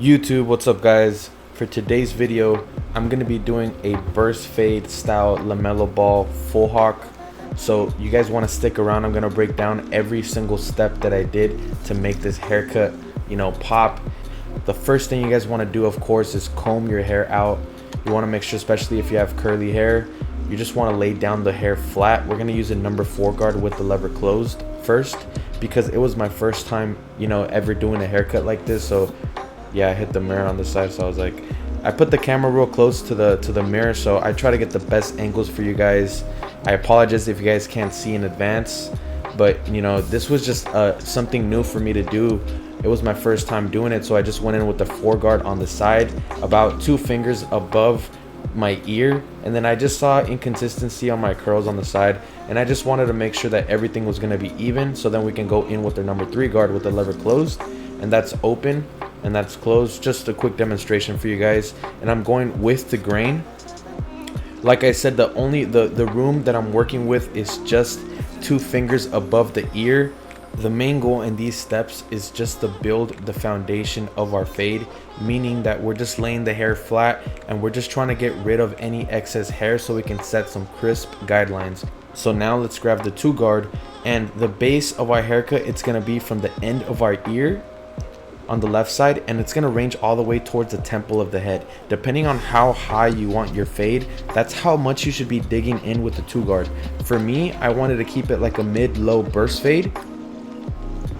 YouTube, what's up guys? For today's video, I'm going to be doing a burst fade style LAMELO ball full hawk. So you guys want to stick around. I'm going to break down every single step that I did to make this haircut, pop. The first thing you guys want to do, of course, is comb your hair out. You want to make sure, especially if you have curly hair, you just want to lay down the hair flat. We're going to use a number 4 guard with the lever closed first, because it was my first time, ever doing a haircut like this. So yeah, I hit the mirror on the side, so I was like, I put the camera real close to the mirror, so I try to get the best angles for you guys. I apologize if you guys can't see in advance, but this was just something new for me to do. It was my first time doing it, so I just went in with the 4 guard on the side, about 2 fingers above my ear, and then I just saw inconsistency on my curls on the side, and I just wanted to make sure that everything was going to be even, so then we can go in with the number 3 guard with the lever closed, and that's open and that's closed. Just a quick demonstration for you guys, and I'm going with the grain. Like I said, the room that I'm working with is just 2 fingers above the ear. The main goal in these steps is just to build the foundation of our fade, meaning that we're just laying the hair flat and we're just trying to get rid of any excess hair so we can set some crisp guidelines. So now let's grab the 2 guard, and the base of our haircut, it's going to be from the end of our ear on the left side, and it's going to range all the way towards the temple of the head. Depending on how high you want your fade, that's how much you should be digging in with the 2 guard. For me, I wanted to keep it like a mid-low burst fade,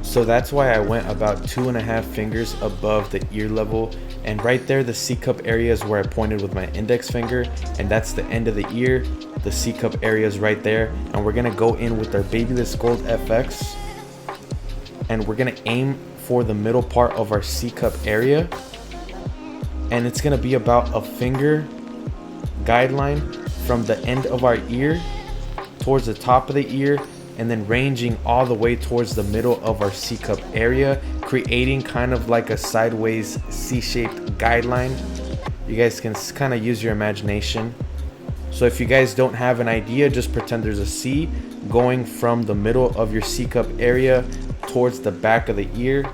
so that's why I went about 2.5 fingers above the ear level, and right there the C cup area is where I pointed with my index finger, and that's the end of the ear. The C cup area is right there, and we're gonna go in with our Babyless Gold FX, and we're gonna aim for the middle part of our C cup area, and it's gonna be about a finger guideline from the end of our ear towards the top of the ear, and then ranging all the way towards the middle of our C cup area, creating kind of like a sideways C-shaped guideline. You guys can kind of use your imagination. So if you guys don't have an idea, just pretend there's a C going from the middle of your C cup area towards the back of the ear,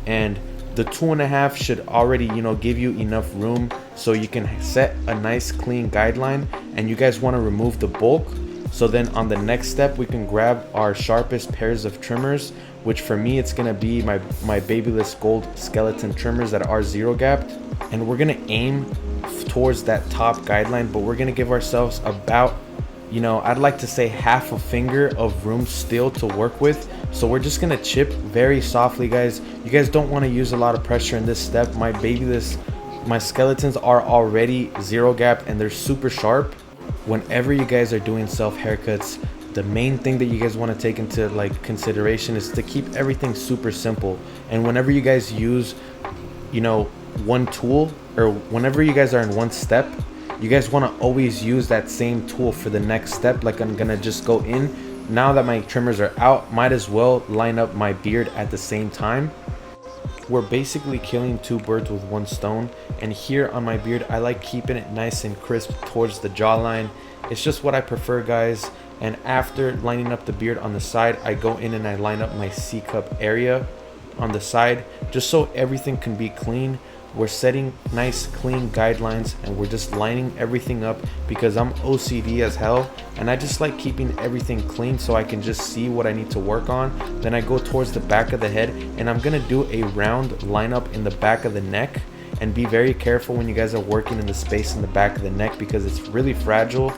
and the 2.5 should already give you enough room so you can set a nice clean guideline. And you guys want to remove the bulk, so then on the next step we can grab our sharpest pairs of trimmers, which for me it's going to be my Babyless Gold skeleton trimmers that are 0 gapped, and we're going to aim towards that top guideline, but we're going to give ourselves about, I'd like to say half a finger of room still to work with. So we're just gonna chip very softly, guys. You guys don't want to use a lot of pressure in this step. My skeletons are already 0 gap and they're super sharp. Whenever you guys are doing self haircuts, the main thing that you guys want to take into consideration is to keep everything super simple. And whenever you guys use one tool, or whenever you guys are in one step, you guys want to always use that same tool for the next step. Like, I'm gonna just go in now that my trimmers are out, might as well line up my beard at the same time. We're basically killing 2 birds with 1 stone, and here on my beard I like keeping it nice and crisp towards the jawline. It's just what I prefer, guys. And after lining up the beard on the side, I go in and I line up my C cup area on the side, just so everything can be clean. We're setting nice clean guidelines, and we're just lining everything up because I'm OCD as hell, and I just like keeping everything clean so I can just see what I need to work on. Then I go towards the back of the head, and I'm gonna do a round lineup in the back of the neck. And be very careful when you guys are working in the space in the back of the neck, because it's really fragile.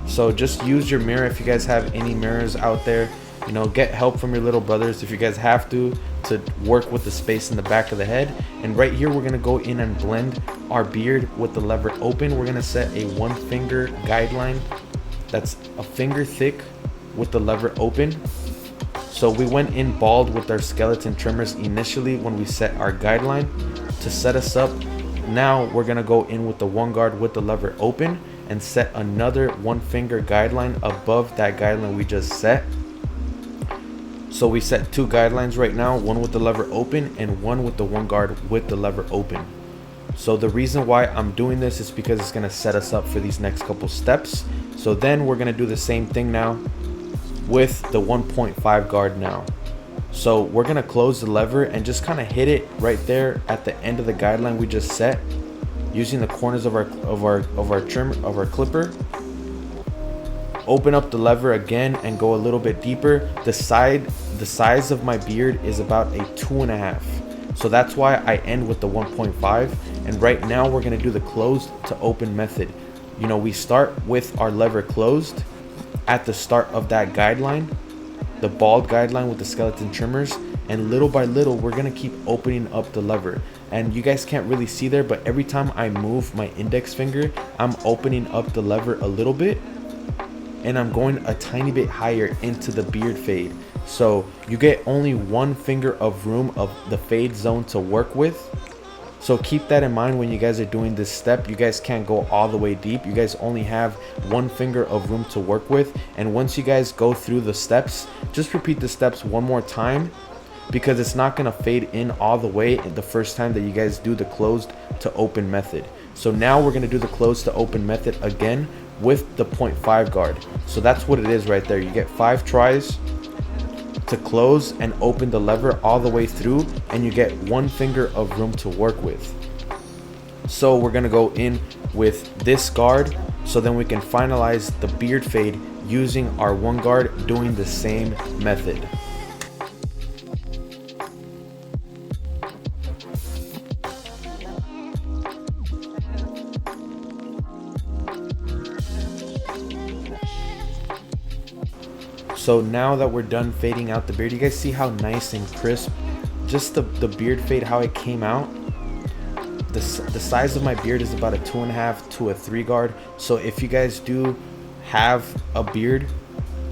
So just use your mirror if you guys have any mirrors out there. Get help from your little brothers if you guys have to work with the space in the back of the head. And right here we're going to go in and blend our beard with the lever open. We're going to set a 1 finger guideline that's a finger thick with the lever open. So we went in bald with our skeleton trimmers initially when we set our guideline to set us up. Now we're going to go in with the 1 guard with the lever open and set another 1 finger guideline above that guideline we just set. So we set 2 guidelines right now, 1 with the lever open and 1 with the 1 guard with the lever open. So the reason why I'm doing this is because it's going to set us up for these next couple steps. So then we're going to do the same thing now with the 1.5 guard now. So we're gonna close the lever and just kind of hit it right there at the end of the guideline we just set, using the corners of our clipper. Open up the lever again and go a little bit deeper. The size of my beard is about a 2.5, so that's why I end with the 1.5. And right now we're gonna do the closed to open method. You know, we start with our lever closed at the start of that guideline, the bald guideline with the skeleton trimmers, and little by little we're gonna keep opening up the lever. And you guys can't really see there, but every time I move my index finger, I'm opening up the lever a little bit, and I'm going a tiny bit higher into the beard fade. So you get only one finger of room of the fade zone to work with. So keep that in mind when you guys are doing this step. You guys can't go all the way deep. You guys only have one finger of room to work with. And once you guys go through the steps, just repeat the steps one more time, because it's not gonna fade in all the way the first time that you guys do the closed to open method. So now we're gonna do the closed to open method again with the 0.5 guard. So that's what it is right there. You get 5 tries to close and open the lever all the way through, and you get one finger of room to work with. So we're gonna go in with this guard, so then we can finalize the beard fade using our 1 guard, doing the same method. So now that we're done fading out the beard, you guys see how nice and crisp just the beard fade, how it came out. The size of my beard is about a 2.5 to a 3 guard. So if you guys do have a beard,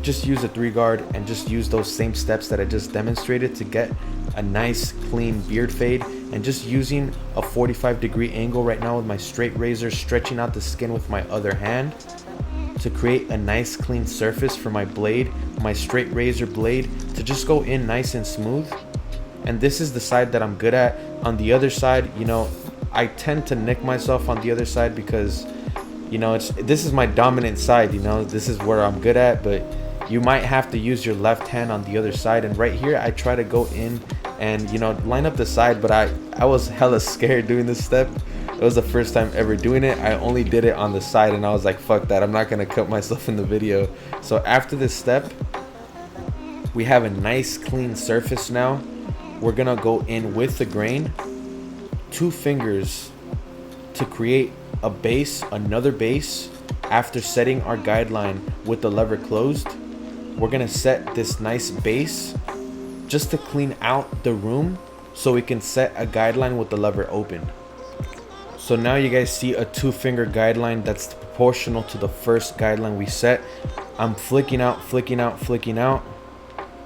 just use a 3 guard and just use those same steps that I just demonstrated to get a nice clean beard fade. And just using a 45-degree angle right now with my straight razor, stretching out the skin with my other hand to create a nice clean surface for my blade, my straight razor blade, to just go in nice and smooth. And this is the side that I'm good at. On the other side, you know, I tend to nick myself on the other side because, you know, this is my dominant side, you know, this is where I'm good at, but you might have to use your left hand on the other side. And right here I try to go in and, you know, line up the side, but I was hella scared doing this step. It was the first time ever doing it. I only did it on the side, and I was like, fuck that, I'm not gonna cut myself in the video. So after this step, we have a nice clean surface now. We're gonna go in with the grain, 2 fingers, to create a base, another base. After setting our guideline with the lever closed, we're gonna set this nice base just to clean out the room so we can set a guideline with the lever open. So now you guys see a 2-finger guideline that's proportional to the first guideline we set. I'm flicking out,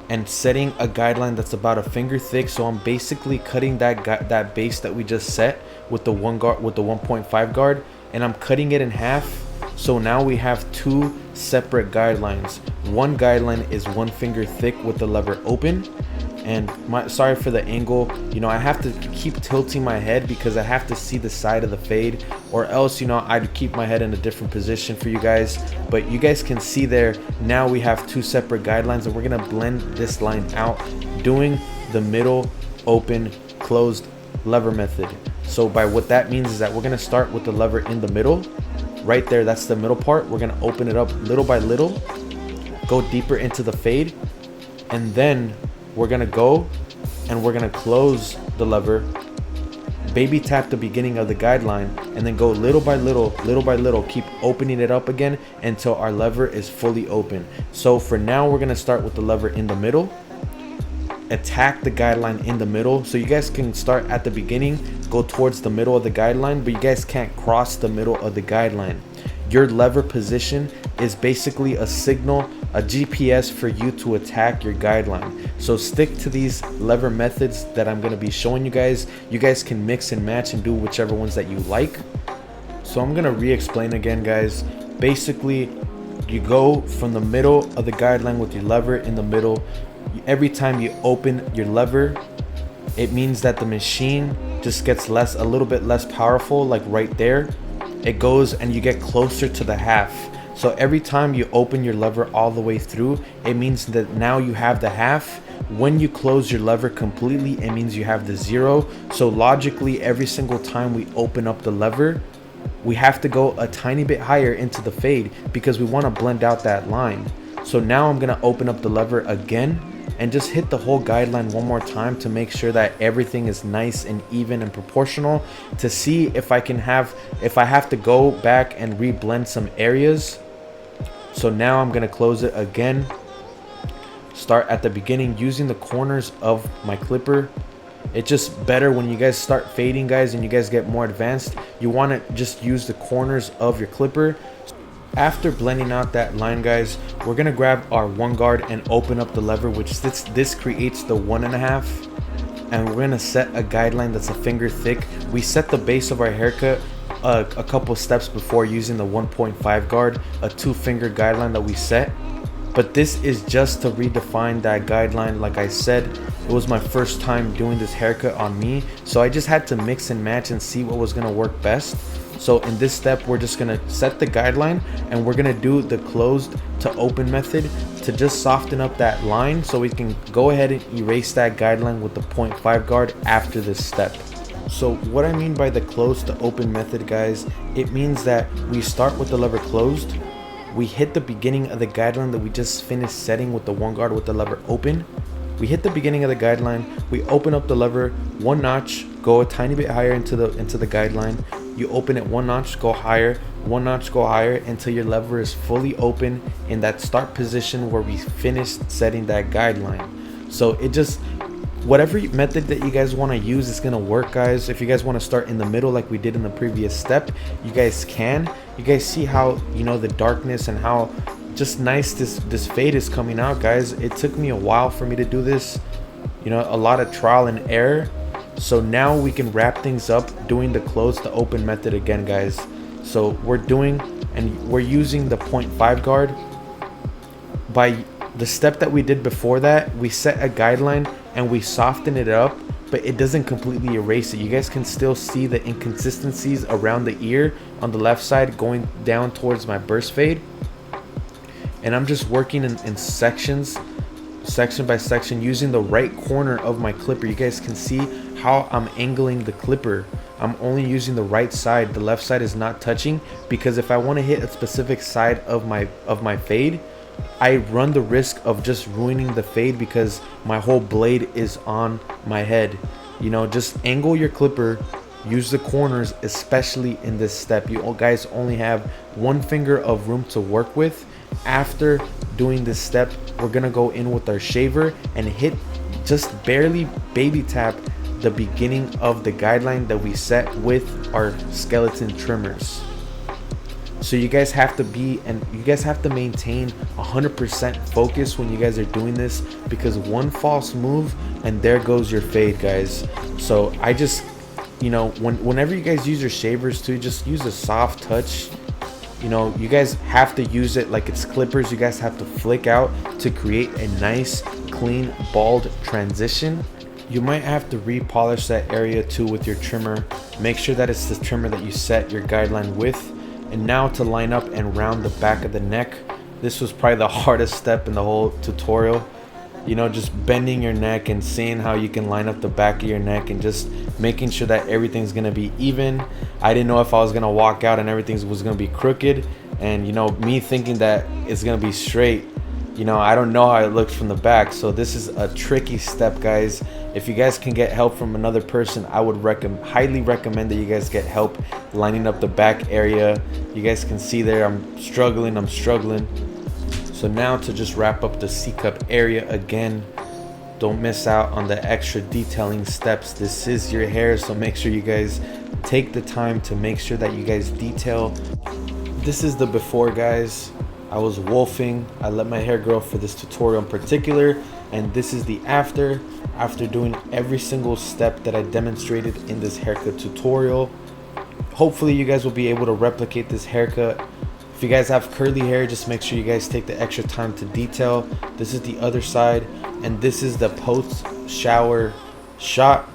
and setting a guideline that's about a finger thick. So I'm basically cutting that base that we just set with the 1.5 guard, and I'm cutting it in half. So now we have 2 separate guidelines. One guideline is 1 finger thick with the lever open. And sorry for the angle, you know, I have to keep tilting my head because I have to see the side of the fade, or else, you know, I'd keep my head in a different position for you guys. But you guys can see there, now we have 2 separate guidelines, and we're gonna blend this line out doing the middle open closed lever method. So by what that means is that we're gonna start with the lever in the middle right there. That's the middle part. We're gonna open it up little by little, go deeper into the fade, and then we're gonna go and we're gonna close the lever, baby tap the beginning of the guideline, and then go little by little, keep opening it up again until our lever is fully open. So for now, we're gonna start with the lever in the middle, attack the guideline in the middle. So you guys can start at the beginning, go towards the middle of the guideline, but you guys can't cross the middle of the guideline. Your lever position is basically a signal, a GPS for you to attack your guideline. So stick to these lever methods that I'm going to be showing you guys. You guys can mix and match and do whichever ones that you like. So I'm going to re-explain again, guys. Basically, you go from the middle of the guideline with your lever in the middle. Every time you open your lever, it means that the machine just gets a little bit less powerful, like right there. It goes and you get closer to the half. So every time you open your lever all the way through, it means that now you have the half. when you close your lever completely, it means you have the 0. So logically, every single time we open up the lever, we have to go a tiny bit higher into the fade because we want to blend out that line. So now I'm going to open up the lever again and just hit the whole guideline one more time to make sure that everything is nice and even and proportional, to see if I have to go back and re-blend some areas. So now I'm going to close it again, start at the beginning using the corners of my clipper. It's just better when you guys start fading, guys, and you guys get more advanced. You want to just use the corners of your clipper. After blending out that line, guys, we're gonna grab our 1 guard and open up the lever, which this creates the 1.5, and we're gonna set a guideline that's a finger thick. We set the base of our haircut a couple steps before using the 1.5 guard, a 2-finger guideline that we set. But this is just to redefine that guideline. Like I said, it was my first time doing this haircut on me, so I just had to mix and match and see what was gonna work best. So in this step, we're just gonna set the guideline and we're gonna do the closed to open method to just soften up that line, so we can go ahead and erase that guideline with the 0.5 guard after this step. So what I mean by the closed to open method, guys, it means that we start with the lever closed, we hit the beginning of the guideline that we just finished setting with the 1 guard with the lever open. We hit the beginning of the guideline, we open up the lever 1 notch, go a tiny bit higher into the guideline. You open it 1 notch, go higher, 1 notch, go higher until your lever is fully open in that start position where we finished setting that guideline. So it just, whatever method that you guys want to use is going to work, guys. If you guys want to start in the middle like we did in the previous step, you guys can. You guys see how, you know, the darkness and how just nice this fade is coming out, guys. It took me a while for me to do this, you know, a lot of trial and error. So now we can wrap things up doing the close to open method again, guys. So we're using the 0.5 guard. By the step that we did before that, we set a guideline and we soften it up, but it doesn't completely erase it. You guys can still see the inconsistencies around the ear on the left side going down towards my burst fade. And I'm just working in sections, section by section, using the right corner of my clipper. You guys can see how I'm angling the clipper. I'm only using the right side. The left side is not touching, because if I want to hit a specific side of my fade, I run the risk of just ruining the fade because my whole blade is on my head. You know, just angle your clipper, use the corners, especially in this step. You guys only have 1 finger of room to work with. After doing this step, we're gonna go in with our shaver and hit, just barely baby tap the beginning of the guideline that we set with our skeleton trimmers. So you guys have to maintain 100% focus when you guys are doing this, because one false move and there goes your fade, guys. So I just, you know, whenever you guys use your shavers too, just use a soft touch. You know, you guys have to use it like it's clippers. You guys have to flick out to create a nice, clean, bald transition. You might have to repolish that area too with your trimmer. Make sure that it's the trimmer that you set your guideline with. And now to line up and round the back of the neck. This was probably the hardest step in the whole tutorial. You know, just bending your neck and seeing how you can line up the back of your neck and just making sure that everything's gonna be even. I didn't know if I was gonna walk out and everything was gonna be crooked, and you know, me thinking that it's gonna be straight, you know, I don't know how it looks from the back. So this is a tricky step, guys. If you guys can get help from another person, I would highly recommend that you guys get help lining up the back area. You guys can see there I'm struggling. So now to just wrap up the C-cup area again, don't miss out on the extra detailing steps. This is your hair, so make sure you guys take the time to make sure that you guys detail. This is the before, guys. I was wolfing. I let my hair grow for this tutorial in particular, and this is the after doing every single step that I demonstrated in this haircut tutorial. Hopefully you guys will be able to replicate this haircut. If you guys have curly hair, just make sure you guys take the extra time to detail. This is the other side, and this is the post shower shot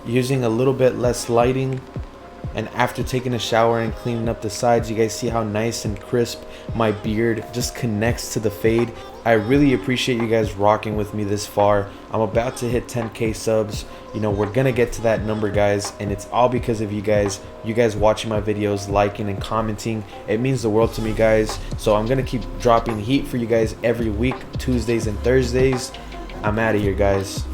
using a little bit less lighting. And after taking a shower and cleaning up the sides, you guys see how nice and crisp my beard just connects to the fade. I really appreciate you guys rocking with me this far. I'm about to hit 10K subs. You know, we're gonna get to that number, guys, and it's all because of you guys watching my videos, liking and commenting. It means the world to me, guys. So I'm gonna keep dropping heat for you guys every week, Tuesdays and Thursdays. I'm out of here, guys.